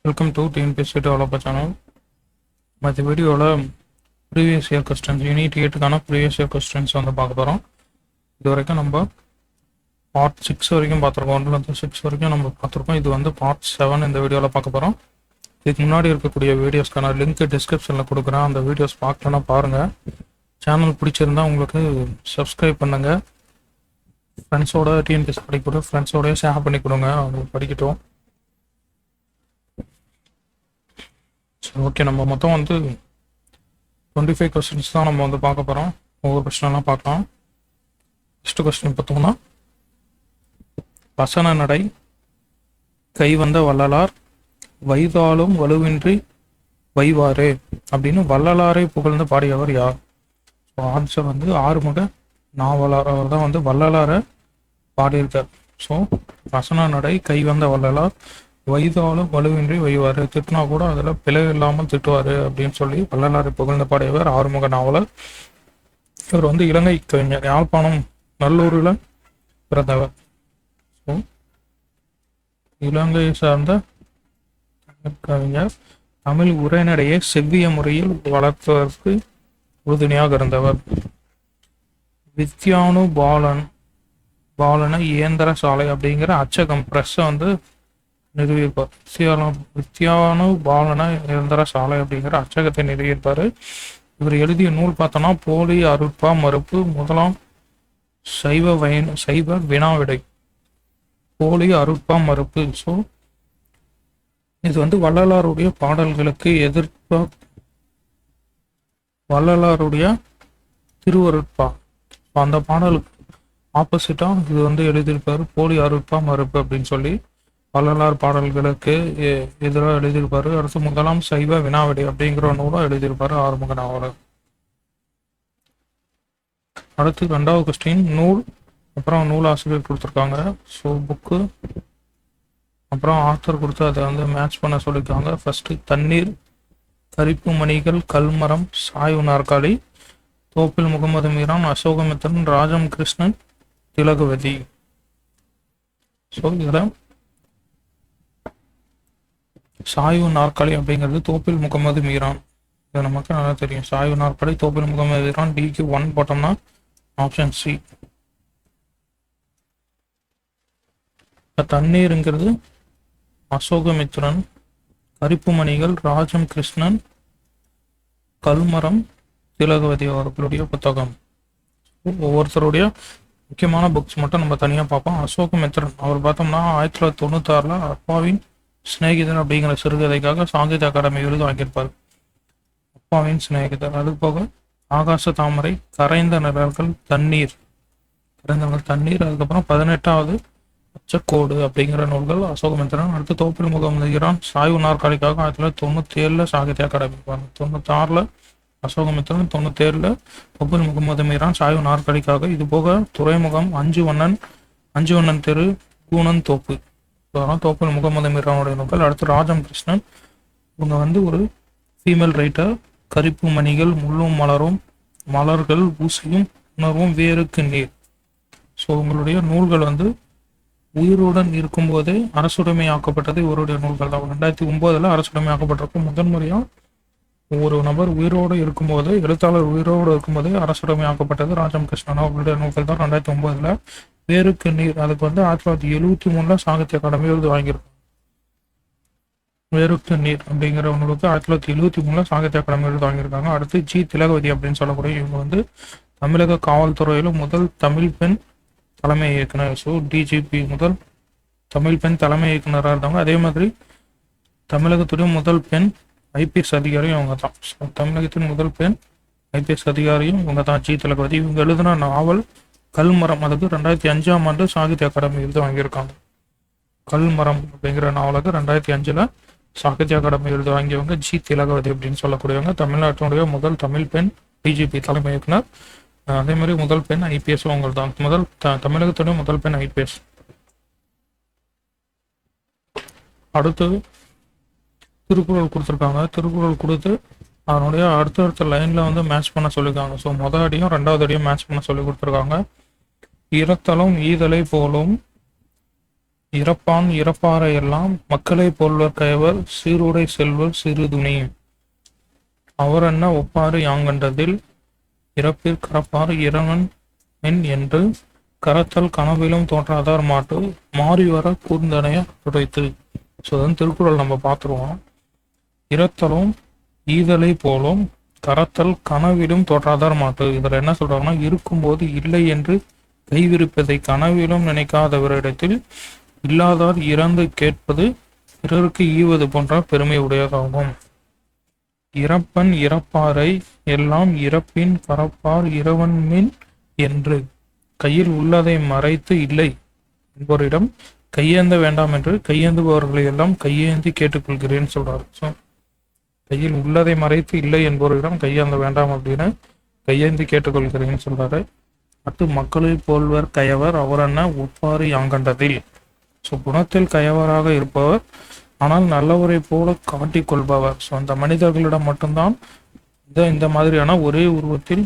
Welcome to TNPSC developer channel. மற்ற வீடியோவில் previous year questions unit 8க்கான ப்ரீவியஸ் இயர் கொஸ்டின்ஸ் வந்து பார்க்க போகிறோம். இது வரைக்கும் நம்ம பார்ட் 6 வரைக்கும் பார்த்துருக்கோம். 1 to 6 வரைக்கும் நம்ம பார்த்துருக்கோம். இது வந்து பார்ட் 7 இந்த வீடியோவில் பார்க்க போகிறோம். இதுக்கு முன்னாடி இருக்கக்கூடிய வீடியோஸ்க்கான லிங்க் டிஸ்கிரிப்ஷனில் கொடுக்குறேன். அந்த வீடியோஸ் பார்க்கலன்னா பாருங்கள். சேனல் பிடிச்சிருந்தா உங்களுக்கு சப்ஸ்கிரைப் பண்ணுங்கள். ஃப்ரெண்ட்ஸோட டிஎன்பிஎஸ்சி படிக்கூட ஃப்ரெண்ட்ஸோடய ஷேர் பண்ணி கொடுங்க, அவங்க படிக்கட்டும். சரி, ஓகே. நம்ம மொத்தம் வந்து 25 கொஸ்டின்ஸ் தான் நம்ம வந்து பார்க்க போகிறோம். ஒவ்வொரு கொஸ்டினெல்லாம் பார்க்கலாம். ஃபஸ்ட்டு கொஸ்டின் பார்த்தோம்னா, வசன நடை கை வந்த வள்ளலார் வைதாலும் வலுவின்றி வைவாரே அப்படின்னு வள்ளலாரை புகழ்ந்து பாடியவர் யார்? ஸோ ஆன்சர் வந்து ஆறுமுக நாவலார். அவர் தான் வந்து வள்ளலாரை பாடியிருக்கார். ஸோ வசன நடை கை வந்த வள்ளலார் வைதாலும் வலுவின்றி வைவாரு, திட்டினா கூட அதில் பிழை இல்லாமல் திட்டுவார் அப்படின்னு சொல்லி வள்ளலாரை புகழ்ந்து பாடியவர் ஆறுமுக நாவலர். இவர் வந்து இலங்கை கவிஞர். யாழ்ப்பாணம் நல்லூரில் பிறந்தவர். ஸோ இலங்கையை சார்ந்த கவிஞர். தமிழ் உரைநடையை செவ்விய முறையில் வளர்ப்பதற்கு உறுதுணையாக இருந்தவர். வித்யானு பாலன இயந்திர சாலை அப்படிங்கிற அச்சகம் பிரஸ்ஸை வந்து நிறுவியிருப்பார். வித்யானு பாலன இயந்திர சாலை அப்படிங்கிற அச்சகத்தை நிறுவியிருப்பார். இவர் எழுதிய நூல் பார்த்தோன்னா போலி அருட்பா மறுப்பு, முதலாம் சைவ வினாவிடை. போலி அருட்பா மறுப்பு. ஸோ இது வந்து வள்ளலாருடைய பாடல்களுக்கு எதிர்ப்பா, வள்ளலாருடைய திருவருட்பா அந்த பாடலுக்கு ஆப்போசிட்டா இது வந்து எழுதியிருப்பாரு. போலி அருட்பா மறுப்பு அப்படின்னு சொல்லி வள்ளலார் பாடல்களுக்கு எதிராக எழுதியிருப்பாரு. அடுத்து முதலாம் சைவ வினாவிடை அப்படிங்கிற நூலும் எழுதியிருப்பாரு ஆறுமுக நாவலர். அடுத்து 2வது கொஸ்டின், நூல் அப்புறம் நூல் ஆசிரியர் கொடுத்துருக்காங்க. ஸோ புக்கு அப்புறம் ஆத்தர் கொடுத்து அதை வந்து மேட்ச் பண்ண சொல்லியிருக்காங்க. ஃபர்ஸ்ட் தண்ணீர், கரிப்பு மணிகள், கல்மரம், சாய்வு நாற்காலி, தோப்பில் முகமது மீரான், அசோகமித்திரன், ராஜம் கிருஷ்ணன், திலகவதி. ஸோ இதில் சாய்வு நாற்காலி அப்படிங்கிறது தோப்பில் முகமது மீரான். இது நமக்கு நல்லா தெரியும். சாய்வு நாற்காலி தோப்பில் முகமது மீரான். டிக்கு 1 போட்டோம்னா ஆப்ஷன் சி. தண்ணீருங்கிறது அசோகமித்ரன், கரிப்பு மணிகள் ராஜம் கிருஷ்ணன், கல்மரம் திலகவதி அவர்களுடைய புத்தகம். ஒவ்வொருத்தருடைய முக்கியமான புக்ஸ் மட்டும் நம்ம தனியாக பார்ப்போம். அசோகமித்ரன் அவர் பார்த்தோம்னா 1996 அப்பாவின் சிநேகிதர் அப்படிங்கிற சிறுகதைக்காக சாகித்ய அகாடமி விருது வாங்கியிருப்பார். அப்பாவின் சிநேகிதர். அது போக ஆகாச தாமரை, கரைந்த நிழல்கள், தண்ணீர், தண்ணீர். அதுக்கப்புறம் 18வது அச்சக்கோடு அப்படிங்கிற நூல்கள் அசோகமித்ரன். அடுத்து தோப்பில் முகமது மீரான் சாய்வு நாற்காலிக்காக 1997 சாகித்ய அகாடமி, 96 அசோகமித்ரன், 97 தோப்பில் முகமது மீரான் சாய்வு நாற்காலிக்காக. இது போக துறைமுகம், அஞ்சு வண்ணன் தெரு, கூனன் தோப்பு, தோப்பில் முகமது மீரானுடைய நூல்கள். அடுத்து ராஜம் கிருஷ்ணன். இவங்க வந்து ஒரு ஃபீமேல் ரைட்டர். கரிப்பு மணிகள், முள்ளும் மலரும், மலர்கள், ஊசியும் உணர்வும், வேருக்கு நீர். ஸோ உங்களுடைய நூல்கள் வந்து உயிருடன் இருக்கும்போதே அரசுடைமையாக்கப்பட்டது இவருடைய நூல்கள் தான். 2009 அரசுடைமையாக்கப்பட்டிருக்கு. முதன்முறையாக ஒரு நபர் உயிரோடு இருக்கும்போது, எழுத்தாளர் உயிரோடு இருக்கும்போதே அரசுடைமையாக்கப்பட்டது ராஜம் கிருஷ்ணன் அவர்களுடைய நூல்கள் தான். 2009 வேருக்கு நீர். அதுக்கு வந்து 1973 சாகித்ய அகாடமி விருது வாங்கியிருக்கும். வேருக்கு நீர் அப்படிங்கிற நூலுக்கு 1973 சாகித்ய அகாடமி விருது வாங்கியிருக்காங்க. அடுத்து ஜி திலகவதி அப்படின்னு சொல்லக்கூடிய இவங்க வந்து தமிழக காவல்துறையில முதல் தமிழ் பெண் தலைமை இயக்குனர். ஸோ டிஜிபி முதல் தமிழ் பெண் தலைமை இயக்குனராக இருந்தாங்க. அதே மாதிரி தமிழகத்துடைய முதல் பெண் ஐபிஎஸ் அதிகாரியும் இவங்க தான். ஸோ தமிழகத்தின் முதல் பெண் ஐபிஎஸ் அதிகாரியும் இவங்க தான், ஜி திலகவதி. இவங்க எழுதின நாவல் கல்மரம், அதுக்கு 2005 சாகித்ய அகாடமி விருது வாங்கியிருக்காங்க. கல்மரம் அப்படிங்கிற நாவலுக்கு 2005 சாகித்ய அகாடமி விருது வாங்கியவங்க ஜி திலகவதி அப்படின்னு சொல்லக்கூடியவங்க. தமிழ்நாட்டினுடைய முதல் தமிழ் பெண் டிஜிபி தலைமை இயக்குனர். அதே மாதிரி முதல் பெண் ஐபிஎஸ் அவங்க தான். தமிழகத்துடைய முதல் பெண் ஐபிஎஸ். அடுத்து திருக்குறள் கொடுத்துருக்காங்க. திருக்குறள் கொடுத்து அதனுடைய அடுத்தடுத்த லைன்ல வந்து மேட்ச் பண்ண சொல்லியிருக்காங்க. ஸோ முதல் அடியும் 2வது அடியும் மேட்ச் பண்ண சொல்லி கொடுத்துருக்காங்க. இரத்தலும் ஈதலை போலும் இறப்பான் இறப்பாரை எல்லாம் மக்களை போல்வர் கயவர் சீருடை செல்வர் சிறு துணி அவரென்ன ஒப்பாறு யாங்கண்டதில் இறப்பிற் கரப்பார் இறைவன் மென் என்று கரத்தல் கனவிலும் தோன்றாதார் மாட்டு மாறி வர கூர்ந்தனைய துடைத்து. ஸோ திருக்குறள் நம்ம பார்த்துருவோம். இறத்தலும் ஈதலை போலும் கரத்தல் கனவிலும் தோற்றாதார் மாட்டு. இதில் என்ன சொல்றாங்கன்னா, இருக்கும்போது இல்லை என்று கைவிரிப்பதை கனவிலும் நினைக்காதவரிடத்தில் இல்லாதார் இறந்து கேட்பது பிறருக்கு ஈவது போன்ற பெருமை உடையதாகும். இறப்பன் இறப்பாரை எல்லாம் இறப்பின் பரப்பார் இறைவன்மின் என்று கையில் உள்ளதை மறைத்து இல்லை என்பவரிடம் கையேந்த வேண்டாம் என்று கையேந்துபவர்களை எல்லாம் கையேந்தி கேட்டுக்கொள்கிறேன்னு சொல்றாரு. ஸோ கையில் உள்ளதை மறைத்து இல்லை என்பவரிடம் கையேந்த வேண்டாம் அப்படின்னு கையேந்தி கேட்டுக்கொள்கிறேன்னு சொல்றாரு. அடுத்து மக்களை போல்வர் கயவர் அவரென்ன ஒப்பாறு யாங்கண்டதில். ஸோ குணத்தில் கயவராக இருப்பவர் ஆனால் நல்லவரை போல காட்டிக் கொள்பவர். ஸோ அந்த மனிதர்களிடம் மட்டும்தான் இந்த மாதிரியான ஒரே உருவத்தில்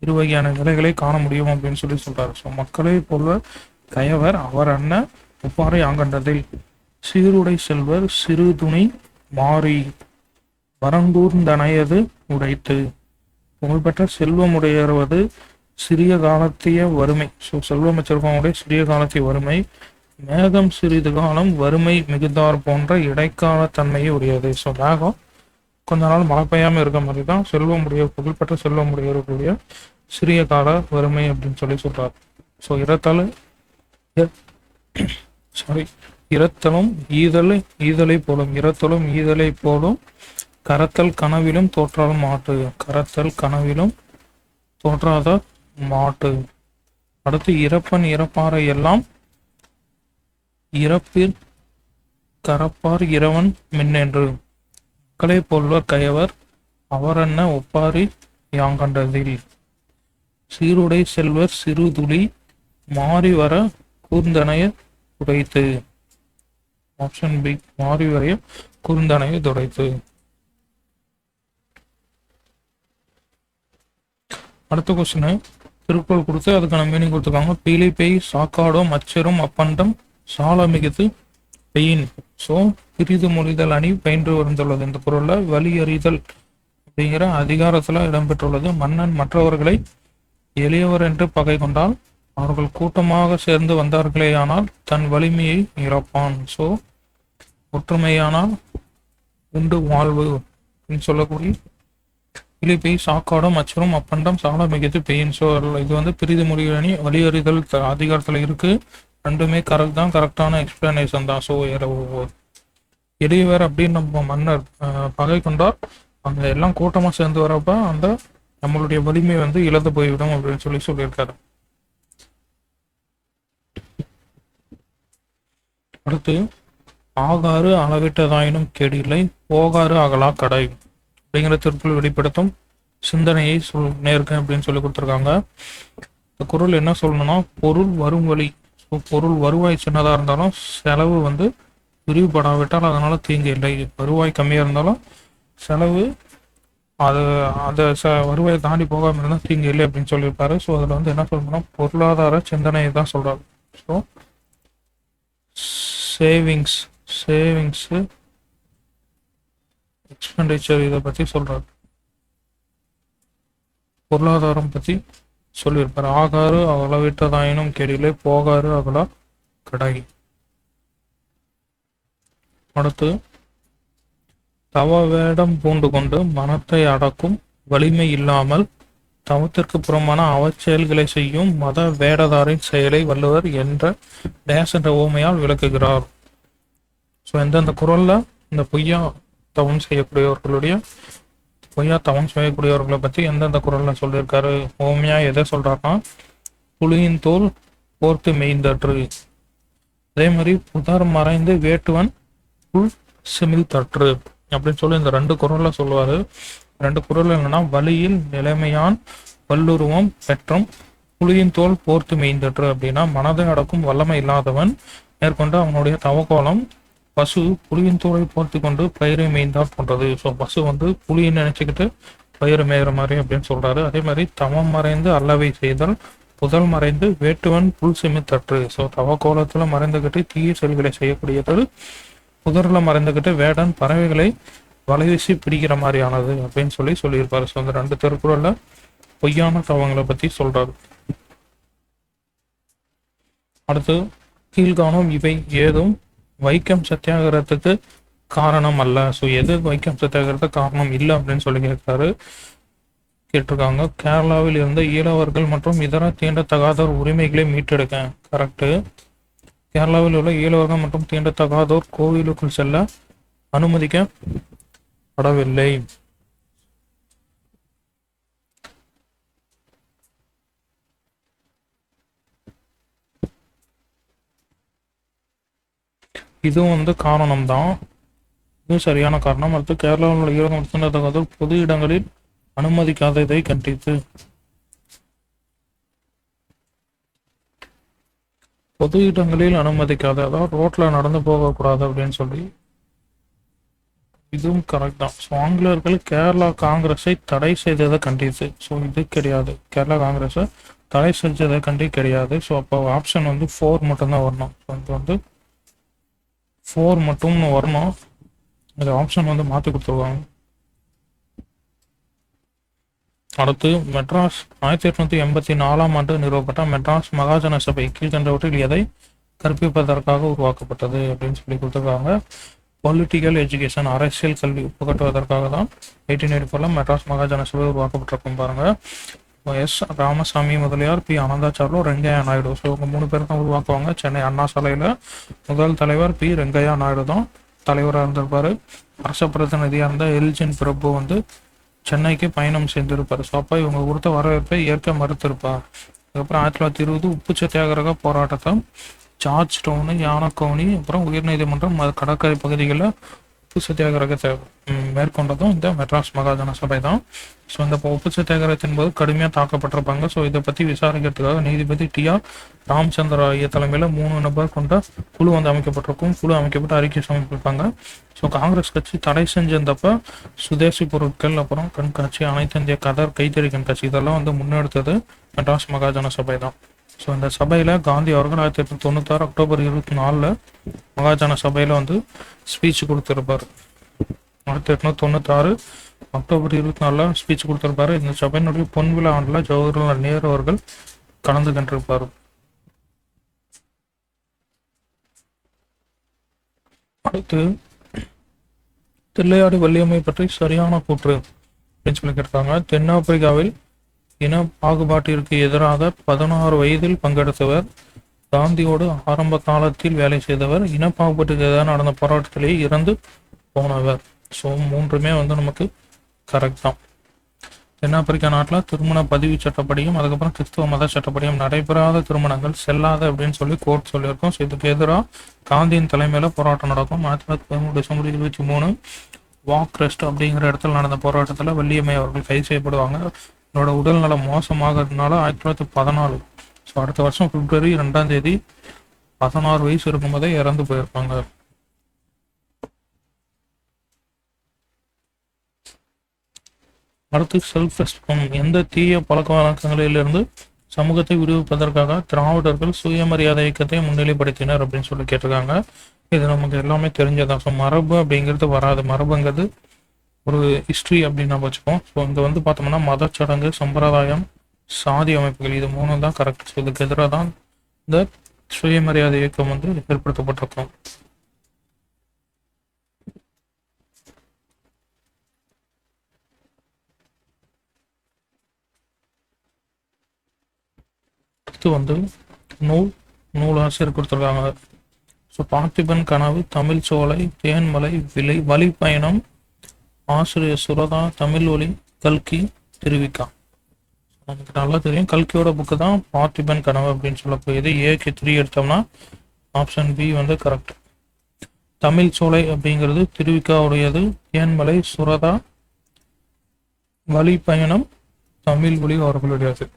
இரு வகையான நிலைகளை காண முடியும் அப்படின்னு சொல்றாரு. ஸோ மக்களை போல்வர் கயவர் அவர் அண்ண ஒப்பாறை ஆங்கண்டதில் சீருடை செல்வர் சிறு துணி மாறி வரங்கூர்ந்தனையது உடைத்து. புகழ்பெற்ற செல்வமுடையவது சிறிய காலத்திய வறுமை. ஸோ செல்வம் வச்சிருக்கவங்களுடைய சிறிய காலத்திய வறுமை மேகம் சிறிது காலம் வறுமை மிகுந்தார் போன்ற இடைக்கால தன்மையை உடையது. ஸோ மேகம் கொஞ்ச நாள் மழை பெய்யாமல் இருக்க மாதிரி தான் செல்வமுடைய புகழ்பெற்ற செல்வமுடையவர்களுடைய சிறிய கால வறுமை அப்படின்னு சொல்றார். ஸோ இரத்தலும் ஈதலை போலும் இரத்தலும் ஈதலை போலும் கரத்தல் கனவிலும் தோற்றால் மாட்டு. கரத்தல் கனவிலும் தோற்றாத மாட்டு. அடுத்து இறப்பன் இறப்பாரை எல்லாம் இறப்பிற் கரப்பார் இறைவன் மின்னென்று மக்களை போல்வர் கயவர் அவரென்ன ஒப்பாரி யாங்கண்டதில் சீருடை செல்வர் சிறு துளி மாறி வர கூர்ந்தனைய துடைத்து. ஆப்ஷன் பி, மாறி வரைய கூர்ந்தனைய துடைத்து. அடுத்த கொஸ்டின் திருக்குறள் கொடுத்து அதுக்கான மீனிங் கொடுத்துருக்காங்க. பீலை பெய் சாக்காடோ மச்சரும் அப்பண்டம் சால மிகுது பெயின். ஸோ பிரிது மொழிதல் அணி பயின்று வந்துள்ளது. இந்த பொருள்ல வலி அறிதல் அப்படிங்கிற அதிகாரத்துல இடம்பெற்றுள்ளது. மன்னன் மற்றவர்களை எளியவர் என்று பகை கொண்டால் அவர்கள் கூட்டமாக சேர்ந்து வந்தார்களேயானால் தன் வலிமையை இழப்பான். ஸோ ஒற்றுமையானால் உண்டு வாழ்வு அப்படின்னு சொல்லக்கூடிய இழிப்பை சாக்காடும் அச்சரும் அப்பண்டம் சால மிகுது பெயின். ஸோ இது பிரிது மொழிகள் அணி வலி அறிதல் அதிகாரத்துல இருக்கு. ரெண்டுமே கரெக்ட் தான், கரெக்டான எக்ஸ்பிளனேஷன் தான். ஸோ எளியவர் அப்படின்னு நம்ம மன்னர் பகை கொண்டார் அங்க எல்லாம் கூட்டமா சேர்ந்து வரப்ப அந்த நம்மளுடைய வலிமை இழந்து போய்விடும் அப்படின்னு சொல்லியிருக்காரு. அடுத்து ஆகாறு அளவிட்டதாயினும் கேடில்லை போகாறு அகலா கடை அப்படிங்கிற திருக்குறள் வெளிப்படுத்தும் சிந்தனையை நேர்க்க அப்படின்னு சொல்லி கொடுத்துருக்காங்க. இந்த குறள் என்ன சொல்லணும்னா, பொருள் வரும் வழி. பொருள் வருவாய் சின்னதா இருந்தாலும் செலவு விரிவுபடாவிட்டால் அதனால தீங்கு இல்லை. வருவாய் கம்மியா இருந்தாலும் செலவு அந்த வருவாயை தாண்டி போகாம இருந்தால் தீங்கு இல்லை அப்படின்னு சொல்லியிருப்பாரு. ஸோ அதுல என்ன சொல்லணும்னா பொருளாதார சிந்தனையை தான் சொல்றாரு. ஸோ சேவிங்ஸ் எக்ஸ்பெண்டிச்சர் இதை பத்தி சொல்றாரு. பொருளாதாரம் பத்தி சொல்லியிருப்பாரு. ஆகாறு அளவிட்டதாயினும் கெடிலே போகாறு அகலா கடை. அடுத்து தவ வேடம் பூண்டு கொண்டு மனத்தை அடக்கும் வலிமை இல்லாமல் தவத்திற்கு புறமான அவச்செயல்களை செய்யும் மத வேடதாரின் செயலை வள்ளுவர் என்ற டேஸ் என்ற ஓமையால் விளக்குகிறார். ஸோ எந்தெந்த குறள்ல இந்த பொய்யா தவம் செய்யக்கூடியவர்களை பத்தி எந்தெந்த குறள்ல சொல்லியிருக்காரு, ஓமையா எதை சொல்றாருன்னா, புலியின் தோல் போர்த்து மெய்ந்தற்று. அதே மாதிரி புதர் மறைந்து வேட்டுவன் புல் சிமிழ் தற்று அப்படின்னு சொல்லி இந்த ரெண்டு குறள்ல சொல்லுவாரு. ரெண்டு குறள் என்னன்னா, வழியில் நிலைமையான் வல்லுருவம் பெற்றும் புலியின் தோல் போர்த்து மெய்ந்தற்று அப்படின்னா மனதை அடக்கும் வல்லமை இல்லாதவன் மேற்கொண்டு அவனுடைய தவக்கோலம் பசு புலியின் தோலை போர்த்து கொண்டு பயிரை மேய்ந்தால் போன்றது. ஸோ பசு புலியை நினைச்சுக்கிட்டு பயிரை மேய்கிற மாதிரி அப்படின்னு சொல்றாரு. அதே மாதிரி தவம் மறைந்து அல்லவை செய்தல் புதல் மறைந்து வேட்டுவன் புல் செமித்தற்று. ஸோ தவக்கோலத்தில் மறைந்துக்கிட்டு தீய செயல்களை செய்யக்கூடியது, புதரில் மறைந்துக்கிட்டு வேடன் பறவைகளை வலைவீசி பிடிக்கிற மாதிரியானது அப்படின்னு சொல்லியிருப்பாரு. ஸோ அந்த 2 திருக்குறள்ல பொய்யான தவங்களை பற்றி சொல்றாரு. அடுத்து, கீழ்காணும் இவை ஏதும் வைக்கம் சத்தியாகிரகத்துக்கு காரணம் அல்ல. ஸோ எது வைக்கம் சத்தியாகிரகத்துக்கு காரணம் இல்லை அப்படின்னு கேட்டிருக்காங்க. கேரளாவில் இருந்த ஈழவர்கள் மற்றும் இதர தீண்டத்தகாதோர் உரிமைகளை மீட்டெடுக்க. கரெக்டு. கேரளாவில் உள்ள ஈழவர்கள் மற்றும் தீண்டத்தகாதோர் கோவிலுக்குள் செல்ல அனுமதிக்கப்படவில்லை. இதுவும் காரணம் தான். இது சரியான காரணம். அடுத்து, கேரளாவில் உள்ள ஈழவர்கள் மற்றும் தீண்டத்தகாதோர் பொது இடங்களில் அனுமதிக்காததை கண்டித்து. பொது இடங்களில் அனுமதிக்காத, அதாவது ரோட்ல நடந்து போகக்கூடாது அப்படின்னு இதுவும் கரெக்ட் தான். ஸோ ஆங்கிலேயர்கள் கேரளா காங்கிரஸை தடை செய்ததை கண்டித்து. ஸோ இது கிடையாது. கேரளா காங்கிரஸை தடை செஞ்சதை கிடையாது. ஸோ அப்போ ஆப்ஷன் 4 மட்டும்தான் வரணும். ஸோ இது 4 மட்டும் வரணும். இந்த ஆப்ஷன் மாற்றி கொடுத்துருவாங்க. அடுத்து, மெட்ராஸ் 1884ஆம் ஆண்டு நிறுவப்பட்ட மெட்ராஸ் மகாஜன சபை கீழ்கண்டவற்றில் எதை கற்பிப்பதற்காக உருவாக்கப்பட்டது அப்படின்னு கொடுத்துருக்காங்க. பொலிட்டிக்கல் எஜுகேஷன், அரசியல் கல்வி புகட்டுவதற்காக தான் 1884 மெட்ராஸ் மகாஜன சபை உருவாக்கப்பட்டிருக்கும். பாருங்க, S Ramasamy Mudaliar, P Anandacharlu, Rangaiah Naidu. So இவங்க 3 பேர் தான் உருவாக்குவாங்க. சென்னை அண்ணா சாலையில் முதல் தலைவர் பி ரெங்கையா நாயுடு தான் தலைவராக இருந்திருப்பாரு. அரச பிரதிநிதியாக இருந்த எல்ஜின் பிரபு சென்னைக்கு பயணம் செய்திருப்பார். ஸோ அப்போ இவங்க கொடுத்த வரவேற்பை ஏற்க மறுத்திருப்பார். அதுக்கப்புறம் 1920 உப்பு சத்தியாகிரக போராட்டத்தை ஜார்ஜ் டவுனு, யானக்கவுனி, அப்புறம் உயர்நீதிமன்றம் கடற்கரை பகுதிகளில் உப்பு சத்தியாகிரகத்தை மேற்கொண்டதும் இந்த மெட்ராஸ் மகாஜன சபை தான். ஸோ இந்த உப்பு சத்தியாகிரகத்தின் போது கடுமையாக தாக்கப்பட்டிருப்பாங்க. ஸோ இதை பற்றி விசாரிக்கிறதுக்காக நீதிபதி டி.ஆர். ராமச்சந்திர ஐயா தலைமையில் 3 நபர் கொண்ட குழு அமைக்கப்பட்டிருக்கும். குழு அமைக்கப்பட்டு அறிக்கை சமர்ப்பிப்பாங்க. ஸோ காங்கிரஸ் கட்சி தடை செஞ்சிருந்தப்ப சுதேசி பொருட்கள், அப்புறம் கண்காட்சி, அனைத்து இந்திய கைத்தறி கண்காட்சி இதெல்லாம் முன்னெடுத்தது மெட்ராஸ் மகாஜன சபை தான். ஸோ இந்த சபையில் காந்தி அவர்கள் 1896 அக்டோபர் 24 மகாஜன சபையில் ஸ்பீச் கொடுத்திருப்பார். 1896 அக்டோபர் 24 ஸ்பீச் கொடுத்திருப்பாரு. இந்த சபையினுடைய பொன்விழா ஆண்டில் ஜவஹர்லால் நேரு அவர்கள் கலந்து கொண்டிருப்பார். அடுத்து, தில்லையாடி வள்ளியம்மை பற்றி சரியான கூற்று அப்படின்னு கேட்டாங்க. தென்னாப்பிரிக்காவில் இன பாகுபாட்டிற்கு எதிராக 16 வயதில் பங்கெடுத்தவர், காந்தியோடு ஆரம்ப காலத்தில் வேலை செய்தவர், இன பாகுபாட்டுக்கு எதிராக நடந்த போராட்டத்திலேயே இறந்து போனவர். ஸோ 3மே நமக்கு கரெக்ட் தான். தென்னாப்பிரிக்கா நாட்டில் திருமண பதிவு சட்டப்படியும் அதுக்கப்புறம் கிறிஸ்துவ மத சட்டப்படியும் நடைபெறாத திருமணங்கள் செல்லாத அப்படின்னு கோர்ட் சொல்லியிருக்கோம். ஸோ இதுக்கு எதிராக காந்தியின் தலைமையில் போராட்டம் நடக்கும். 1913 டிசம்பர் 23 வாக் ரெஸ்ட் அப்படிங்கிற இடத்துல நடந்த போராட்டத்தில் வள்ளியம்மை அவர்கள் கைது செய்யப்படுவாங்க. என்னோட உடல்நலம் மோசமாகிறதுனால 1914, ஸோ அடுத்த வருஷம் பிப்ரவரி 2ஆம் தேதி 16 வயசு இருக்கும்போதே இறந்து போயிருப்பாங்க. அடுத்து, செல்ஃப் ரெஸ்பெக்ட். எந்த தீய பழக்க வழக்கங்களிலிருந்து சமூகத்தை விடுவிப்பதற்காக திராவிடர்கள் சுயமரியாதை இயக்கத்தை முன்னிலைப்படுத்தினர் அப்படின்னு கேட்டிருக்காங்க. இது நமக்கு எல்லாமே தெரிஞ்சதான். ஸோ மரபு அப்படிங்கிறது வராது. மரபுங்கிறது ஒரு ஹிஸ்ட்ரி அப்படின்னு நம்ம வச்சுப்போம். ஸோ இங்கே பார்த்தோம்னா மதச்சடங்கு, சம்பிரதாயம், சாதி அமைப்புகள் இது 3 தான் கரெக்ட். ஸோ இதுக்கு எதிராக தான் இந்த சுயமரியாதை இயக்கம் ஏற்படுத்தப்பட்டிருக்கும். அடுத்து நூலாசிரியர் கொடுத்துருக்காங்க. ஸோ பார்த்திபன் கனவு, தமிழ் சோலை, தேன்மலை, வழிப்பயணம், ஆசிரியர் சுரதா, தமிழ் ஒலி, கல்கி, திருவிக்கா. நமக்கு நல்லா தெரியும் கல்கியோட புக்கு தான் பார்த்திபன் கனவு அப்படின்னு சொல்லக்கூடியது. ஏக்கு 3 எடுத்தோம்னா ஆப்ஷன் பி கரெக்ட். தமிழ் சோலை அப்படிங்கிறது திருவிக்காவுடையது. தேன்மலை சுரதா, வழிப்பயணம் தமிழ் ஒலி அவர்களுடையது.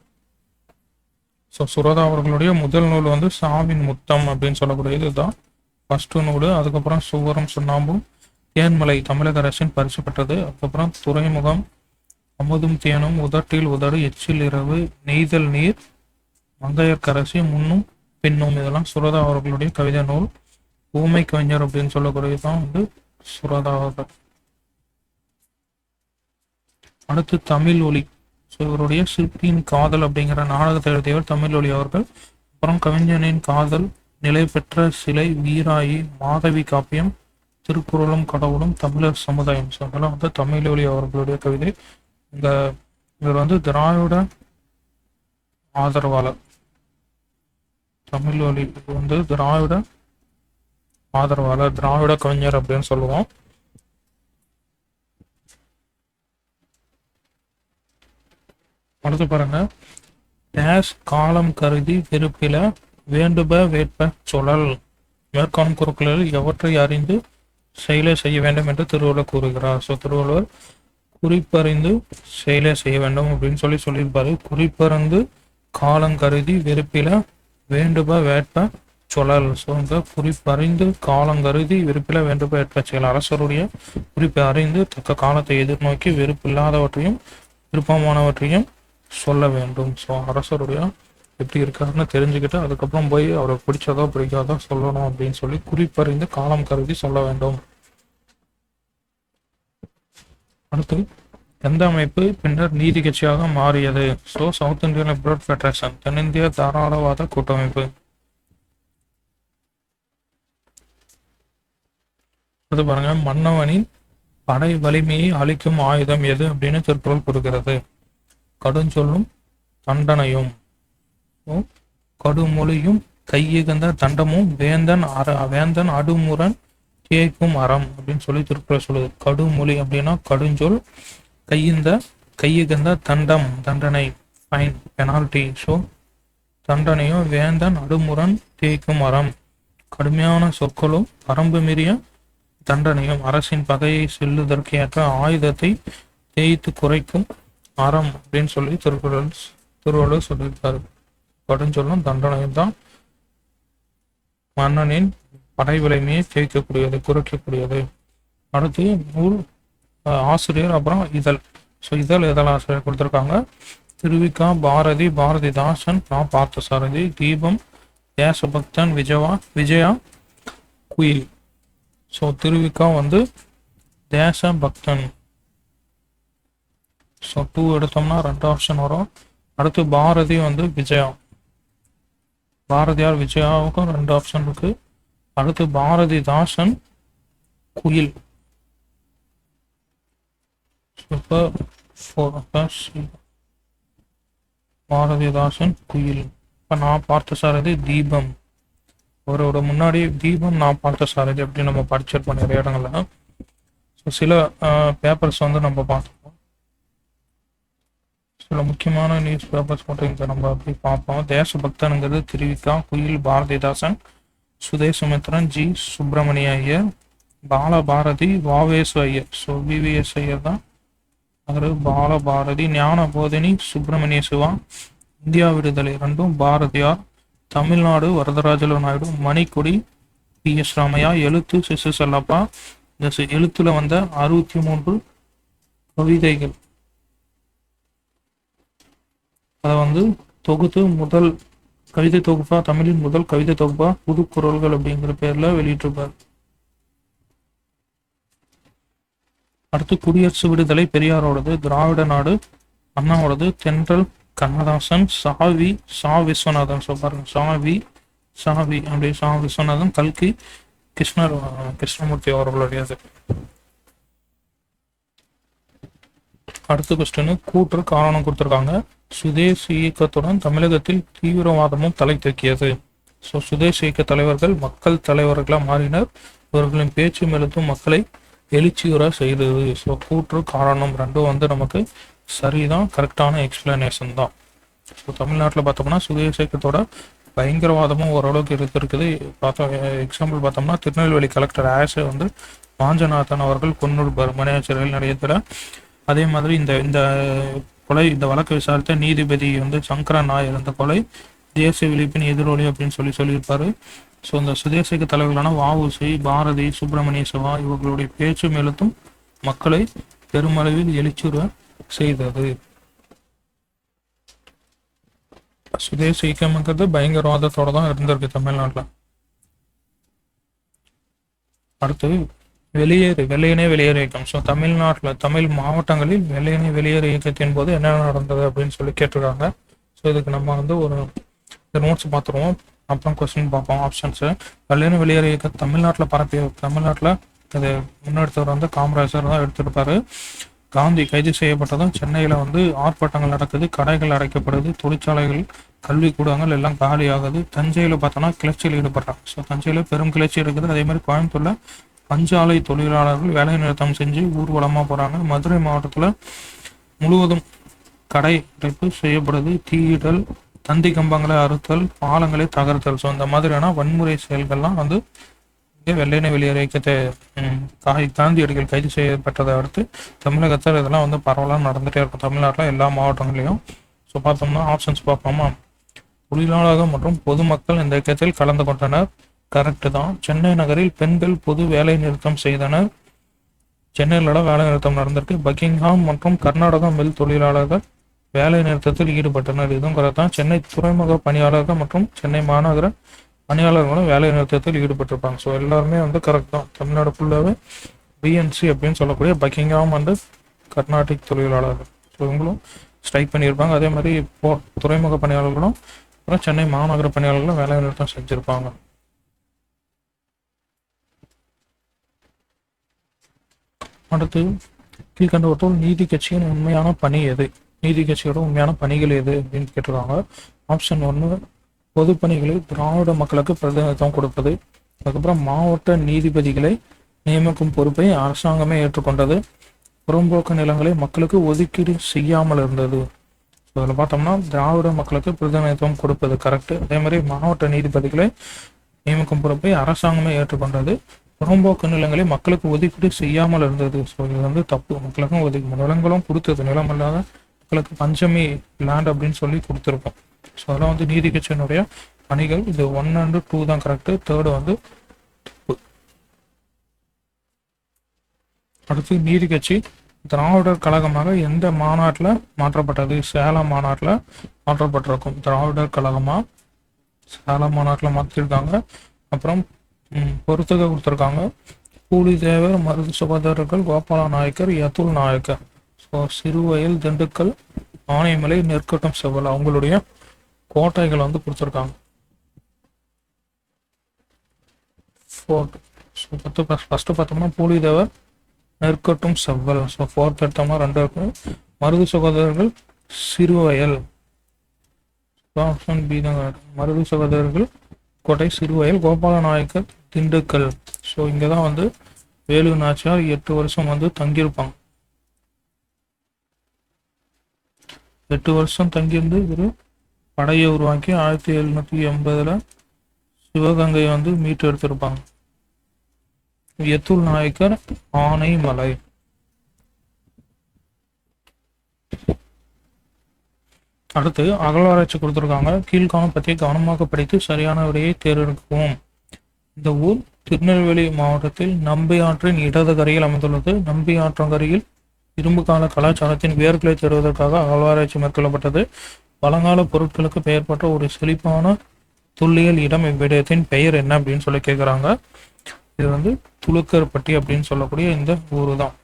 ஸோ சுரதா அவர்களுடைய முதல் நூல் சாவின் முத்தம் அப்படின்னு சொல்லக்கூடியது தான் ஃபர்ஸ்ட் நூல். அதுக்கப்புறம் சுவரம் சுண்ணாம்பும், தேன்மலை தமிழக அரசின் பரிசு பெற்றது. அதுக்கப்புறம் துறைமுகம், அமுதும் தேனும், உதட்டில் உதடு, எச்சில் இரவு, நெய்தல் நீர், மங்கையர்க்கரசி முன்னும் பின்னும் இதெல்லாம் சுரதா அவர்களுடைய கவிதை நூல். ஊமை கவிஞர் அப்படின்னு சொல்லக்கூடியதுதான் வந்து சுரதா அவர்கள். அடுத்து தமிழ் ஒலி. ஸோ இவருடைய சிற்பியின் காதல் அப்படிங்கிற நாடகத்தை எழுதியவர் தமிழ் ஒலி அவர்கள். அப்புறம் கவிஞனின் காதல், நிலை பெற்ற சிலை, வீராயி, மாதவி காப்பியம், திருக்குறளும் கடவுளும், தமிழர் சமுதாயம். ஸோ அதெல்லாம் வந்து தமிழ் ஒலி அவர்களுடைய கவிதை. இந்த இவர் வந்து திராவிட ஆதரவாளர். தமிழ் ஒலி வந்து திராவிட ஆதரவாளர், திராவிட கவிஞர் அப்படின்னு சொல்லுவோம். அடுத்து பாருங்க, டேஷ் காலம் கருதி விருப்பில வேண்டுப வேட்ப சுழல். மேற்காணும் குறுக்களில் எவற்றை அறிந்து செயலை செய்ய வேண்டும் என்று திருவள்ளுவர் கூறுகிறார். ஸோ திருவள்ளுவர் குறிப்பறிந்து செயலை செய்ய வேண்டும் அப்படின்னு சொல்லியிருப்பாரு. குறிப்பறிந்து காலம் கருதி விருப்பில வேண்டுப வேட்ப சுழல். ஸோ இந்த குறிப்பறிந்து காலம் கருதி விருப்பில வேண்டுப வேட்ப செயல். அரசருடைய குறிப்பை அறிந்து தக்க காலத்தை எதிர்நோக்கி வெறுப்பில்லாதவற்றையும் விருப்பமானவற்றையும் சொல்ல வேண்டும். ஸோ அரசருடைய எப்படி இருக்காருன்னு தெரிஞ்சுக்கிட்டு அதுக்கப்புறம் போய் அவருக்கு பிடிச்சதோ பிடிக்காதோ சொல்லணும் அப்படின்னு சொல்லி குறிப்பறிந்து காலம் கருதி சொல்ல வேண்டும். அடுத்து, எந்த அமைப்பு பின்னர் நீதி கட்சியாக மாறியது? So south Indian liberal federation, தென்னிந்திய தாராளவாத கூட்டமைப்பு. அடுத்து பாருங்க, மன்னவனின் படை வலிமையை அளிக்கும் ஆயுதம் எது அப்படின்னு திருக்குறள் கூறுகிறது. கடுஞ்சொல்லும் தண்டனையும். கடுமொழியும் கையுகந்த தண்டமும் வேந்தன் அடுமுரண் கேட்கும் அறம் அப்படின்னு சொல்லி திருக்குறள் சொல்லுது. கடுமொழி அப்படின்னா கடுஞ்சொல், கையுகந்த தண்டம் தண்டனை, ஃபைன், பெனால்டி. ஸோ தண்டனையும் வேந்தன் அடுமுரண் தேய்க்கும் அறம், கடுமையான சொற்களும் வரம்பு மீறிய தண்டனையும் அரசின் பகையை செல்லுவதற்கு ஏற்ற ஆயுதத்தை தேய்த்து குறைக்கும் அறம் அப்படின்னு சொல்லி திருவள்ளுவர் சொல்லியிருக்காரு. கடுஞ்சொல்லும் தண்டனையும் தான் மன்னனின் படை வலிமையை தேய்க்கக்கூடியது, குறைக்கக்கூடியது. அடுத்து நூல் ஆசிரியர், அப்புறம் இதழ். ஸோ இதழ் ஆசிரியர் கொடுத்துருக்காங்க. திருவிக்கா, பாரதி, பாரதிதாசன், பார்த்தசாரதி, தீபம், தேசபக்தன், விஜயா, குயில். ஸோ திருவிக்கா வந்து தேசபக்தன். ஸோ 2 எடுத்தோம்னா 2 ஆப்ஷன் வரும். அடுத்து பாரதி வந்து விஜயா, பாரதியார் விஜயாவுக்கும் 2 ஆப்ஷன் இருக்கு. அடுத்து பாரதிதாசன் குயில். பாரதிதாசன் குயில். இப்போ நான் பார்த்தசாரதி தீபம். அவரோட முன்னாடி தீபம் நான் பார்த்தசாரதி அப்படின்னு நம்ம படிச்சிருப்போம் நிறைய இடங்கள்ல. ஸோ சில பேப்பர்ஸ் வந்து நம்ம பார்த்தோம். சில முக்கியமான நியூஸ் பேப்பர்ஸ் மட்டும் இங்கே நம்ம அப்படி பார்ப்போம். தேசபக்தனுங்கிறது Thiruvika, Kuyil Bharathidasan, Swadesamitran G Subramania Iyer, Balabharathi Vavesu Iyer. So VVS Iyer தான் அவர். பாலபாரதி, ஞான போதினி சுப்பிரமணிய சிவா, இந்தியா விடுதலை 2 பாரதியார், தமிழ்நாடு வரதராஜலு நாயுடு, மணிக்கொடி PS ராமையா, எழுத்து சிசு செல்லப்பா. இந்த எழுத்துல வந்த 63 கவிதைகள் அதை வந்து தொகுத்து முதல் கவிதை தொகுப்பா, தமிழின் முதல் கவிதை தொகுப்பா புதுக்குறள்கள் அப்படிங்கிற பேர்ல வெளியிட்டிருப்பார். அடுத்து குடியரசு விடுதலை பெரியாரோடது, திராவிட நாடு அண்ணாவோடது, தென்றல் கண்ணதாசன், சா விஸ்வநாதன். ஸோ பாருங்க, சாவி அப்படி சா விஸ்வநாதன், கல்கி கிருஷ்ணமூர்த்தி அவர்களுடையது. அடுத்த கொஸ்டின் கூற்று காரணம் கொடுத்துருக்காங்க. சுதேசி இயக்கத்துடன் தமிழகத்தில் தீவிரவாதமும் தலை தூக்கியது. ஸோ சுதேசி இயக்க தலைவர்கள் மக்கள் தலைவர்களாக மாறினர். இவர்களின் பேச்சும் எழுத்தும் மக்களை எழுச்சியுற செய்தது. ஸோ கூற்று காரணம் 2 வந்து நமக்கு சரிதான், கரெக்டான எக்ஸ்பிளனேஷன் தான். ஸோ தமிழ்நாட்டில் பார்த்தோம்னா சுதேசி இயக்கத்தோட பயங்கரவாதமும் ஓரளவுக்கு இருக்குது. பார்த்தோம் எக்ஸாம்பிள் பார்த்தோம்னா திருநெல்வேலி கலெக்டர் ஆஷை வந்து வாஞ்சநாதன் அவர்கள் கொன்னுடுப்பார் மணியாச்சி ரயில் நிலையத்தில். அதே மாதிரி இந்த கொலை, இந்த வழக்கை விசாரித்த நீதிபதி வந்து சங்கரன் நாயர், இந்த கொலை தேசிய விழிப்பின் எதிரொலி அப்படின்னு சொல்லியிருப்பாரு. ஸோ இந்த சுதேசிக தலைவர்களான வ.உ.சி., பாரதி, சுப்பிரமணிய சிவா இவர்களுடைய பேச்சும் எழுத்தும் மக்களை பெருமளவில் எழுச்சியுற செய்தது. சுதேசி இயக்கம்ங்கிறது பயங்கரவாதத்தோட தான் இருந்திருக்கு தமிழ்நாட்டில். அடுத்து வெள்ளையனே வெளியேறு இயக்கம். ஸோ தமிழ்நாட்டில் தமிழ் மாவட்டங்களில் வெள்ளையனே வெளியேறு இயக்கத்தின் போது என்னென்ன நடந்தது அப்படின்னு சொல்லி கேட்டிருக்காங்க. ஸோ இதுக்கு நம்ம வந்து ஒரு நோட்ஸ் பார்த்துருவோம், அப்புறம் கொஸ்டின் பார்ப்போம். ஆப்ஷன்ஸு வெள்ளையனே வெளியேறு இயக்கம் தமிழ்நாட்டில் பரப்பிய தமிழ்நாட்டில் இது முன்னெடுத்தவர் வந்து காமராஜர் தான் எடுத்திருப்பாரு. காந்தி கைது செய்யப்பட்டதும் சென்னையில் வந்து ஆர்ப்பாட்டங்கள் நடக்குது, கடைகள் அடைக்கப்படுது, தொழிற்சாலைகள் கல்விக்கூடங்கள் எல்லாம் காலி ஆகுது. தஞ்சையில் பார்த்தோன்னா கிளர்ச்சியில் ஈடுபடுறாங்க. ஸோ தஞ்சையில் பெரும் கிளர்ச்சி இருக்குது. அதே மாதிரி கோயம்புத்தூரில் பஞ்சாலை தொழிலாளர்கள் வேலை நிறுத்தம் செஞ்சு ஊர்வலமாக போகிறாங்க. மதுரை மாவட்டத்தில் முழுவதும் கடை அடைப்பு செய்யப்படுது, தீயிடல், தந்தி கம்பங்களை அறுத்தல், பாலங்களை தகர்த்தல். ஸோ இந்த மாதிரியான வன்முறை செயல்கள்லாம் வந்து இங்கே வெள்ளையனே வெளியேறு இயக்கத்தை காந்தியடிகள் கைது செய்யப்பட்டதை அடுத்து தமிழகத்தில் இதெல்லாம் வந்து பரவலாக நடந்துகிட்டே இருக்கும், தமிழ்நாட்டில் எல்லா மாவட்டங்களையும். ஸோ பார்த்தோம்னா ஆப்ஷன்ஸ் பார்ப்போமா. தொழிலாளர்கள் மற்றும் பொதுமக்கள் இந்த இயக்கத்தில் கலந்து கொண்டனர். கரெக்டு தான். சென்னை நகரில் பெண்கள் பொது வேலை நிறுத்தம் செய்தனர். சென்னையில வேலை நிறுத்தம் நடந்திருக்கு. பக்கிங்ஹாம் மற்றும் கர்நாடகா மில் தொழிலாளர்கள் வேலை நிறுத்தத்தில் ஈடுபட்டனர். இதுவும் கரெக்ட் தான். சென்னை துறைமுக பணியாளர்கள் மற்றும் சென்னை மாநகர பணியாளர்களும் வேலை நிறுத்தத்தில் ஈடுபட்டிருப்பாங்க. ஸோ எல்லாருமே வந்து கரெக்ட் தான். தமிழ்நாடு ஃபுல்லாகவே பிஎன்சி அப்படின்னு சொல்லக்கூடிய பக்கிங்ஹாம் அண்டு கர்நாடிக் தொழிலாளர்கள், ஸோ இவங்களும் ஸ்ட்ரைக் பண்ணியிருப்பாங்க. அதே மாதிரி துறைமுக பணியாளர்களும் அப்புறம் சென்னை மாநகர பணியாளர்களும் வேலை நிறுத்தம் செஞ்சுருப்பாங்க. அடுத்து கீழ்கண்டவற்றுள் நீதி கட்சியின் உண்மையான பணி எது? நீதி கட்சியோட உண்மையான பணிகள் எது அப்படின்னு கேட்டிருக்காங்க. ஆப்ஷன் 1 பொதுப்பணிகளை திராவிட மக்களுக்கு பிரதிநிதித்துவம் கொடுப்பது. அதுக்கப்புறம் மாவட்ட நீதிபதிகளை நியமிக்கும் பொறுப்பை அரசாங்கமே ஏற்றுக்கொண்டது. புறம்போக்கு நிலங்களை மக்களுக்கு ஒதுக்கீடு செய்யாமல் இருந்தது. ஸோ அதில் பார்த்தோம்னா திராவிட மக்களுக்கு பிரதிநிதித்துவம் கொடுப்பது கரெக்டு. அதே மாதிரி மாவட்ட நீதிபதிகளை நியமிக்கும் பொறுப்பை அரசாங்கமே ஏற்றுக்கொண்டது. புறம்போக்கு நிலங்களை மக்களுக்கு ஒதுக்கீடு செய்யாமல் இருந்தது. ஸோ இது வந்து தப்பு. மக்களுக்கும் நிலங்களும் கொடுத்தது, நிலம் இல்லாத மக்களுக்கு பஞ்சமி லேண்ட் அப்படின்னு சொல்லி கொடுத்துருக்கோம். ஸோ அதெல்லாம் வந்து நீதி கட்சியினுடைய பணிகள். இது 1 and 2 தான் கரெக்டு, 3rd வந்து தப்பு. அடுத்து நீதி கட்சி திராவிடர் கழகமாக எந்த மாநாட்டில் மாற்றப்பட்டது? சேலம் மாநாட்டில் மாற்றப்பட்டிருக்கும். திராவிடர் கழகமாக சேலம் மாநாட்டில் மாற்றிருக்காங்க. அப்புறம் பொறுத்துக கொடுத்துருக்காங்க. பூலிதேவர், மருது சகோதரர்கள், கோபால நாயக்கர், யதுல் நாயக்கர். ஸோ சிறுவயல், திண்டுக்கல், ஆனைமலை, நெற்கட்டும் செவ்வல் அவங்களுடைய கோட்டைகள் வந்து கொடுத்துருக்காங்க. ஃபர்ஸ்ட் பார்த்தோம்னா பூலிதேவர், நெற்கட்டும் செவ்வல். ஸோ 4th எடுத்தோம்னா 2 இருக்கு. மருது சகோதரர்கள், சிறுவயல். ஆப்ஷன் பி தான். மருது சகோதரர்கள் கோட்டை சிறுவயல், கோபால நாயக்கர் திண்டுக்கல். ஸோ இங்கே தான் வந்து வேலு நாச்சியார் 8 வருஷம் வந்து தங்கியிருப்பாங்க. 8 வருஷம் தங்கியிருந்து இவர் படையை உருவாக்கி 1780 சிவகங்கையை வந்து மீட்டு எடுத்திருப்பாங்க. யதுல் நாயக்கர் ஆனைமலை. அடுத்து அகழ்வாராய்ச்சி கொடுத்துருக்காங்க. கீழ்காணும் பற்றி கவனமாக படித்து சரியான விடையை தேர்ந்தெடுக்கவும். இந்த ஊர் திருநெல்வேலி மாவட்டத்தில் நம்பி ஆற்றின் இடது கரையில் அமைந்துள்ளது. நம்பி ஆற்றங்கரையில் இரும்பு கால கலாச்சாரத்தின் வேர்களை தேடுவதற்காக அகழ்வாராய்ச்சி மேற்கொள்ளப்பட்டது. பழங்கால பொருட்களுக்கு பெயர் பெற்ற ஒரு செழிப்பான துல்லியல் இடம் இவ்விடத்தின் பெயர் என்ன அப்படின்னு சொல்லி கேட்குறாங்க. இது வந்து துளுக்கர்பட்டி அப்படின்னு சொல்லக்கூடிய இந்த ஊரு தான்.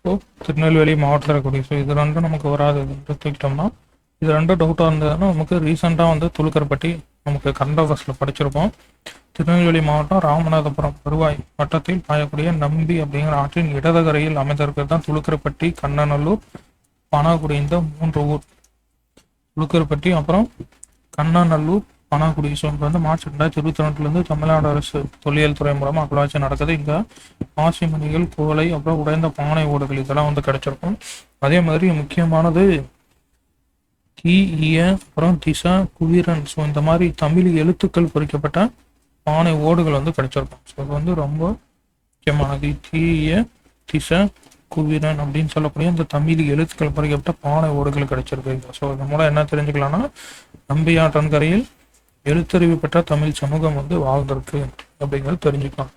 ஸோ திருநெல்வேலி மாவட்டத்தில் இருக்கக்கூடிய. ஸோ இது 2 நமக்கு வராது தூக்கிட்டோம்னா. இது 2 டவுட்டாக இருந்ததுன்னா நமக்கு ரீசெண்டாக வந்து துளுக்கர்பட்டி நமக்கு கரண்ட் அஃபேர்ஸில் படிச்சிருப்போம். திருநெல்வேலி மாவட்டம் ராமநாதபுரம் வருவாய் வட்டத்தில் பாயக்கூடிய நம்பி அப்படிங்கிற ஆற்றின் இடதுகரையில் அமைந்திருக்கிறது தான் துளுக்கர்பட்டி, கண்ணநல்லூர், பனாகுடி. இந்த 3 ஊர் துளுக்கர்பட்டி அப்புறம் கண்ணநல்லூர், பனாகுடி. ஸோ இப்போ வந்து மார்ச் 2022 தமிழ்நாடு அரசு தொல்லியல் துறை மூலமாக அகழ்வாய்ச்சி நடக்குது. இங்கே ஆசி மணிகள், குவளை, அப்புறம் உடைந்த பானை ஓடுகள் இதெல்லாம் வந்து கிடைச்சிருக்கும். அதே மாதிரி முக்கியமானது கி, இய, அப்புறம் திசா, குவீரன். ஸோ இந்த மாதிரி தமிழ் எழுத்துக்கள் பொறிக்கப்பட்ட பானை ஓடுகள் வந்து கிடைச்சிருக்கும். ஸோ இது வந்து ரொம்ப முக்கியமானது. தி, இய, திசா, குவீரன் அப்படின்னு சொல்லக்கூடிய இந்த தமிழ் எழுத்துக்கள் பொறிக்கப்பட்ட பானை ஓடுகள் கிடைச்சிருக்கு. ஸோ இது மூலம் என்ன தெரிஞ்சுக்கலாம்னா நம்பி ஆற்றங்கரையில் எழுத்தறிவு பெற்ற தமிழ் சமூகம் வந்து வாழ்ந்திருக்கு அப்படிங்கிறது தெரிஞ்சுக்கலாம்.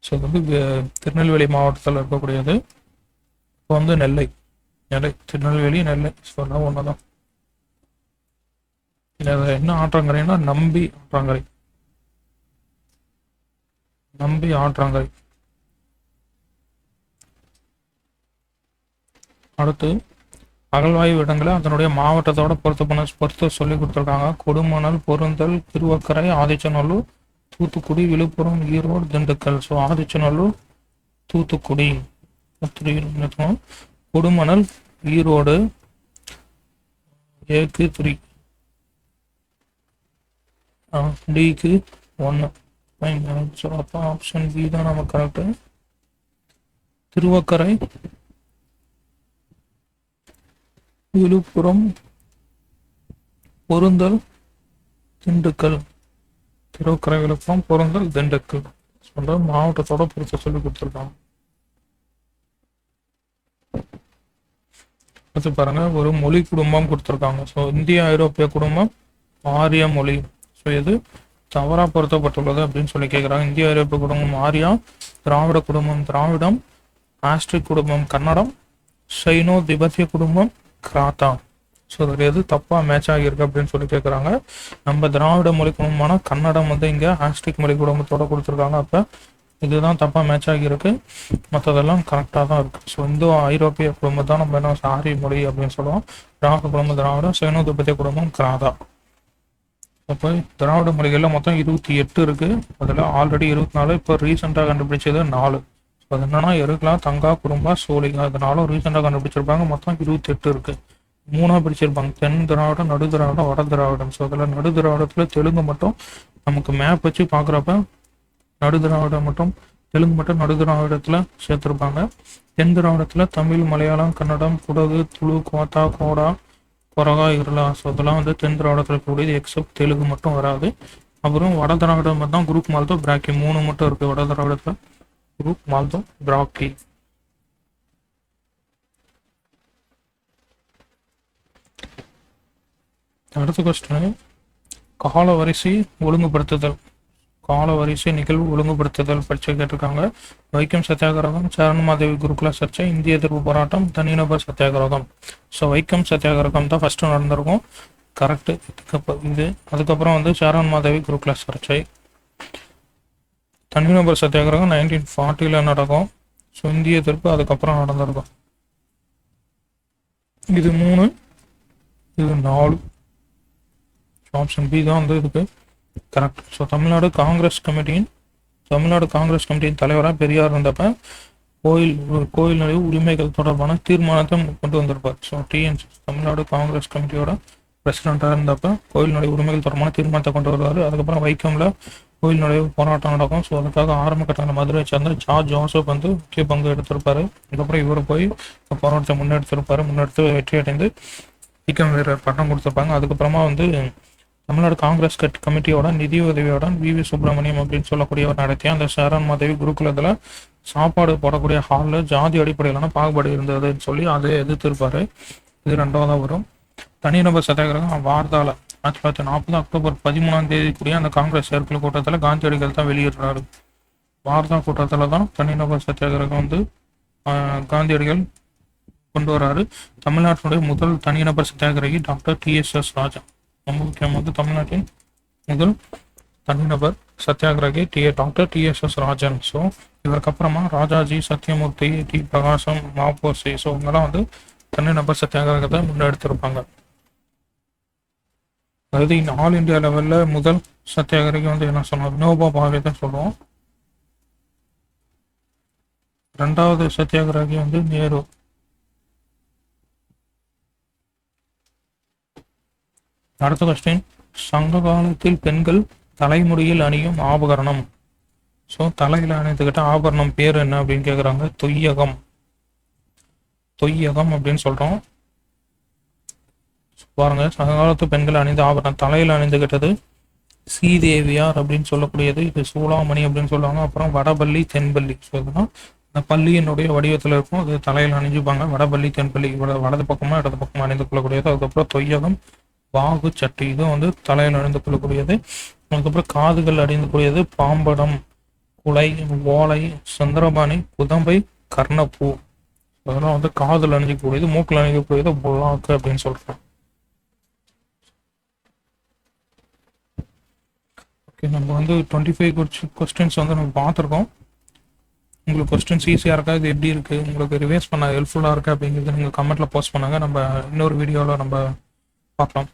ஸோ இது வந்து திருநெல்வேலி மாவட்டத்தில் இருக்கக்கூடியது. இப்போ வந்து நெல்லை நெல்லை, திருநெல்வேலி, நெல்லை. சொல்லலாம் ஒண்ணுதான். என்ன ஆற்றங்கரைன்னா நம்பி ஆற்றங்கரை. நம்பி ஆற்றங்கரை. அடுத்து அகழ்வாய்வு இடங்களை அதனுடைய மாவட்டத்தோட பொறுத்து சொல்லி கொடுத்துருக்காங்க. கொடுமணல், பொருந்தல், திருவக்கரை, ஆதிச்சநல்லூர், தூத்துக்குடி, விழுப்புரம், ஈரோடு, திண்டுக்கல். ஸோ ஆதிச்சநல்லூர், தூத்துக்குடி. கொடுமணல், ஈரோடு, ஏக்கு 3, டிக்கு 1. ஸோ அப்போ ஆப்ஷன் பி தான் நம்ம கரெக்டு. திருவக்கரை, விழுப்புரம், பொருந்தல், திண்டுக்கல். திருவக்கரை, விழுப்புரம், பொருந்தல், திண்டுக்கல் சொல்ற மாவட்டத்தோட பொறுத்து சொல்லி கொடுத்துருக்காங்க. அடுத்து பாருங்க, ஒரு மொழி குடும்பம் கொடுத்துருக்காங்க. ஸோ இந்திய ஐரோப்பிய குடும்பம், ஆரிய மொழி. ஸோ இது தவறா பொருத்தப்பட்டுள்ளது அப்படின்னு சொல்லி கேட்குறாங்க. இந்திய ஐரோப்பிய குடும்பம் ஆரியா, திராவிட குடும்பம் திராவிடம், ஆஸ்ட்ரிக் குடும்பம் கன்னடம், சைனோ திபெத்திய குடும்பம் கிராத்தா. ஸோ இதில் எது தப்பா மேட்ச் ஆகியிருக்கு அப்படின்னு சொல்லி கேட்குறாங்க. நம்ம திராவிட மொழி குடும்பமான கன்னடம் வந்து இங்கே ஆஸ்ட்ரிக் மொழி குடும்பத்தோட கொடுத்துருக்காங்க. அப்போ இதுதான் தப்பாக மேட்ச் ஆகியிருக்கு. மற்றதெல்லாம் கரெக்டாக தான் இருக்குது. ஸோ இந்த ஐரோப்பிய குடும்பம் தான் நம்ம என்ன ஆரிய மொழி அப்படின்னு சொல்லுவோம். திராவிட குடும்பம் திராவிடம், சைனோ திபெத்திய குடும்பம் கிராதா. அப்போ திராவிட மொழிகளில் மொத்தம் 28 இருக்குது. அதில் ஆல்ரெடி 24, இப்போ ரீசெண்டாக கண்டுபிடிச்சது 4. ஸோ அது என்னன்னா எருக்கலா, தங்கா, குறும்பா, சோழிகா. அதனால ரீசெண்டாக கண்டுபிடிச்சிருப்பாங்க. மொத்தம் 28 இருக்குது. 3ஆக பிரிச்சிருப்பாங்க. தென் திராவிடம், நடு திராவிடம், வட திராவிடம். ஸோ அதில் நடு திராவிடத்தில் தெலுங்கு மட்டும் நமக்கு மேப் வச்சு பார்க்குறப்ப நடு திராவிடம் மட்டும் தெலுங்கு மட்டும் நடு திராவிடத்தில் சேர்த்துருப்பாங்க. தென் திராவிடத்தில் தமிழ், மலையாளம், கன்னடம், குடகு, துளு, கோத்தா, கோடா, கொரகா, இருளா. ஸோ அதெல்லாம் வந்து தென் திராவிடத்தில் இருக்கக்கூடியது. எக்ஸப்ட் தெலுங்கு மட்டும் வராது. அப்புறம் வட திராவிடம் தான் குரூப் மால்தோ, பிராக்கி 3 மட்டும் இருக்குது. வட திராவிடத்தில் குரூப் மால்தோ, பிராக்கி. அடுத்த கொஸ்டின், கால வரிசை ஒழுங்குபடுத்துதல். கால வரிசை நிகழ்வு ஒழுங்குபடுத்துதல் பற்றி கேட்டிருக்காங்க. வைக்கம் சத்தியாகிரகம், சரணமாதேவி குருகுல சர்ச்சை, இந்திய எதிர்ப்பு போராட்டம், தனிநபர் சத்தியாகிரகம். ஸோ வைக்கம் சத்தியாகிரகம் தான் ஃபர்ஸ்ட் நடந்திருக்கும். கரெக்டு. இது அதுக்கப்புறம் வந்து சரணமாதேவி குருகுல சர்ச்சை. தனிநபர் சத்தியாகிரகம் 1940 நடக்கும். ஸோ இந்திய எதிர்ப்பு அதுக்கப்புறம் நடந்திருக்கும். இது 3, இது 4. ஆப்ஷன் பி தான் வந்து இதுக்கு கரெக்ட். ஸோ தமிழ்நாடு காங்கிரஸ் கமிட்டியின் தலைவராக பெரியார் இருந்தப்ப கோயில் நுழைவு உரிமைகள் தொடர்பான தீர்மானத்தை கொண்டு வந்திருப்பார். ஸோ தமிழ்நாடு காங்கிரஸ் கமிட்டியோட பிரசிடென்ட்டாக இருந்தப்ப கோயில் நுழைவு உரிமைகள் தொடர்பான தீர்மானத்தை கொண்டு வருவார். அதுக்கப்புறம் வைக்கம்ல கோயில் நுழைவு போராட்டம் நடக்கும். ஸோ அதுக்காக ஆரம்ப கட்டண மதுரை சேர்ந்த ஜார்ஜ் ஜோசப் வந்து முக்கிய பங்கு எடுத்திருப்பாரு. அதுக்கப்புறம் இவர் போய் போராட்டத்தை முன்னெடுத்து வெற்றி அடைந்து வைக்கம் வீரர் பட்டம் கொடுத்துருப்பாங்க. அதுக்கப்புறமா வந்து தமிழ்நாடு காங்கிரஸ் கமிட்டியோட நிதி உதவியுடன் வி சுப்பிரமணியம் அப்படின்னு சொல்லக்கூடியவர் நடத்திய அந்த சரணமாதேவி குருகுலத்தில் சாப்பாடு போடக்கூடிய ஹாலில் ஜாதி அடிப்படையிலான பாகுபாடு இருந்ததுன்னு சொல்லி அதை எதிர்த்திருப்பாரு. இது 2வதாக வரும். தனிநபர் சத்தியாகிரகம் வார்தால 1940 அக்டோபர் 13 கூடிய அந்த காங்கிரஸ் செயற்குழு கூட்டத்தில் காந்தியடிகள் தான் வெளியிடுறாரு. வார்தா கூட்டத்தில் தான் தனிநபர் சத்தியாகிரகம் வந்து காந்தியடிகள் கொண்டு வராரு. தமிழ்நாட்டினுடைய முதல் தனிநபர் சத்தியாகிரகி டாக்டர் TSS ராஜா. ரொம்ப முக்கியம் வந்து தமிழ்நாட்டின் முதல் தனிநபர் satyagrahi doctor TSS Rajan. So இதற்கு அப்புறமா ராஜாஜி, சத்யமூர்த்தி, டி பிரகாசம், மாப்போசி. ஸோ இவங்கெல்லாம் வந்து தனிநபர் சத்தியாகிரகத்தை முன்னெடுத்திருப்பாங்க. அதாவது ஆல் இண்டியா லெவலில் முதல் சத்தியாகிரகி வந்து என்ன சொன்னோம், வினோபா பாவே தான் சொல்லுவோம். 2வது சத்தியாகிரகி வந்து நேரு. அடுத்த கொஸ்டின், சங்க காலத்தில் பெண்கள் தலைமுடியில் அணியும் ஆபரணம். ஸோ தலையில் அணிந்துகிட்ட ஆபரணம் பேர் என்ன அப்படின்னு கேட்குறாங்க. தொய்யகம் அப்படின்னு சொல்றோம். பாருங்க, சங்க காலத்து பெண்கள் அணிந்த ஆபரணம் தலையில் அணிந்துகிட்டது ஸ்ரீதேவியார் அப்படின்னு சொல்லக்கூடியது. இது சூளாமணி அப்படின்னு சொல்லுவாங்க. அப்புறம் வடபள்ளி, தென்பள்ளி. ஸோ இதெல்லாம் இந்த பள்ளியினுடைய வடிவத்தில் இருக்கும். அது தலையில் அணிஞ்சுப்பாங்க. வடபள்ளி, தென்பள்ளி வலது பக்கமா இடது பக்கமா அணிந்து கொள்ளக்கூடியது. அதுக்கப்புறம் தொய்யகம், வாகு சட்டி, இதுவும் வந்து தலையில் அணிந்து கொள்ளக்கூடியது. அதுக்கப்புறம் காதுகள் அணிந்து கூடியது பாம்படம், குலை, ஓலை, சந்திரபாணி, குதம்பை, கர்ணப்பூ. அதெல்லாம் வந்து காதில் அணிஞ்சிக்கக்கூடியது, மூக்கில் அணிக்கக்கூடியது புல்லாக்கு அப்படின்னு சொல்கிறோம். ஓகே, நம்ம வந்து 25 கொஸ்டின்ஸ் வந்து நம்ம பார்த்துருக்கோம். உங்களுக்கு கொஸ்டின்ஸ் ஈஸியாக இருக்கா, இது எப்படி இருக்குது, உங்களுக்கு ரிவைஸ் பண்ண ஹெல்ப்ஃபுல்லாக இருக்கா அப்படிங்கிறது நீங்கள் கமெண்ட்டில் போஸ்ட் பண்ணுங்கள். நம்ம இன்னொரு வீடியோவில் நம்ம பார்க்கலாம்.